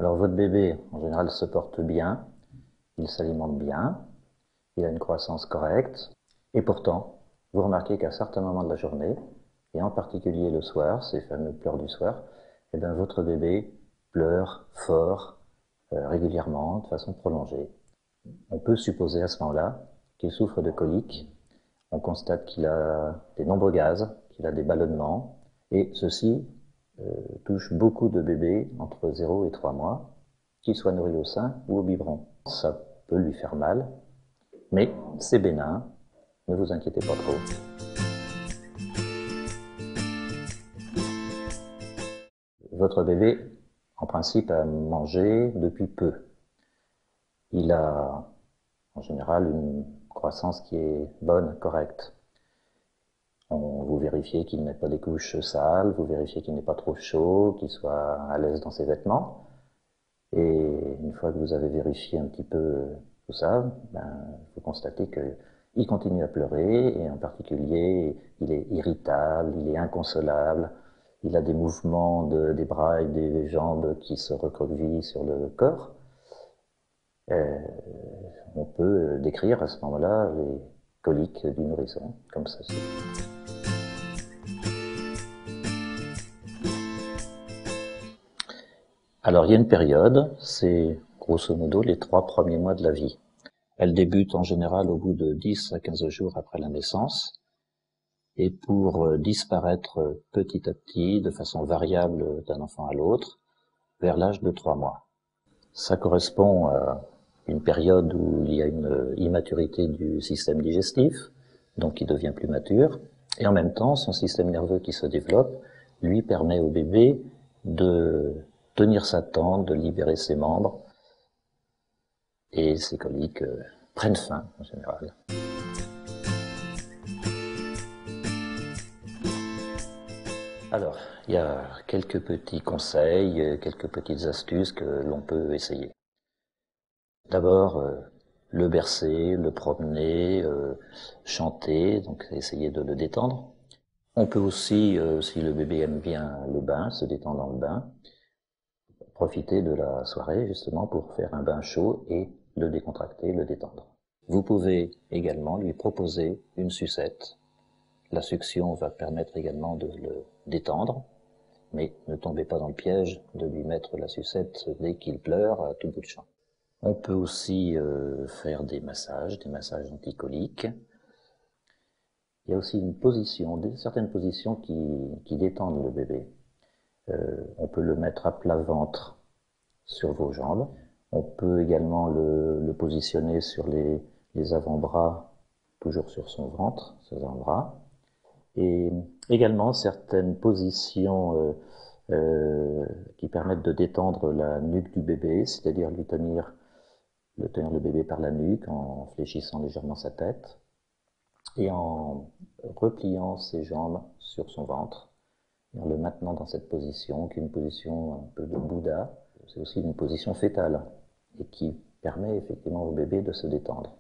Alors votre bébé, en général, se porte bien, il s'alimente bien, il a une croissance correcte, et pourtant, vous remarquez qu'à certains moments de la journée, et en particulier le soir, ces fameux pleurs du soir, eh bien votre bébé pleure fort, régulièrement, de façon prolongée. On peut supposer à ce moment-là qu'il souffre de coliques. On constate qu'il a des nombreux gaz, qu'il a des ballonnements, et ceci touche beaucoup de bébés entre 0 et 3 mois, qu'ils soient nourris au sein ou au biberon. Ça peut lui faire mal, mais c'est bénin, ne vous inquiétez pas trop. Votre bébé, en principe, a mangé depuis peu. Il a, en général, une croissance qui est bonne, correcte. Vous vérifiez qu'il n'ait pas des couches sales, vous vérifiez qu'il n'est pas trop chaud, qu'il soit à l'aise dans ses vêtements. Et une fois que vous avez vérifié un petit peu tout ça, vous constatez qu'il continue à pleurer, et en particulier, il est irritable, il est inconsolable, il a des mouvements des bras et des jambes qui se recroquevillent sur le corps. On peut décrire à ce moment-là les coliques du nourrisson, comme ceci. Alors il y a une période, c'est grosso modo les 3 premiers mois de la vie. Elle débute en général au bout de 10 à 15 jours après la naissance, et pour disparaître petit à petit, de façon variable d'un enfant à l'autre, vers l'âge de 3 mois. Ça correspond à une période où il y a une immaturité du système digestif, donc il devient plus mature, et en même temps, son système nerveux qui se développe lui permet au bébé de tenir sa tente, de libérer ses membres, et ces coliques prennent fin en général. Alors, il y a quelques petits conseils, quelques petites astuces que l'on peut essayer. D'abord, le bercer, le promener, chanter, donc essayer de le détendre. On peut aussi, si le bébé aime bien le bain, se détendre dans le bain, profiter de la soirée justement pour faire un bain chaud et le décontracter, le détendre. Vous pouvez également lui proposer une sucette. La succion va permettre également de le détendre, mais ne tombez pas dans le piège de lui mettre la sucette dès qu'il pleure à tout bout de champ. On peut aussi faire des massages anticoliques. Il y a aussi une position, certaines positions qui détendent le bébé. On peut le mettre à plat ventre sur vos jambes. On peut également le positionner sur les avant-bras, toujours sur son ventre, ses avant-bras. Et également certaines positions qui permettent de détendre la nuque du bébé, c'est-à-dire tenir le bébé par la nuque en fléchissant légèrement sa tête et en repliant ses jambes sur son ventre et en le maintenant dans cette position qui est une position un peu de Bouddha. C'est aussi une position fétale et qui permet effectivement au bébé de se détendre.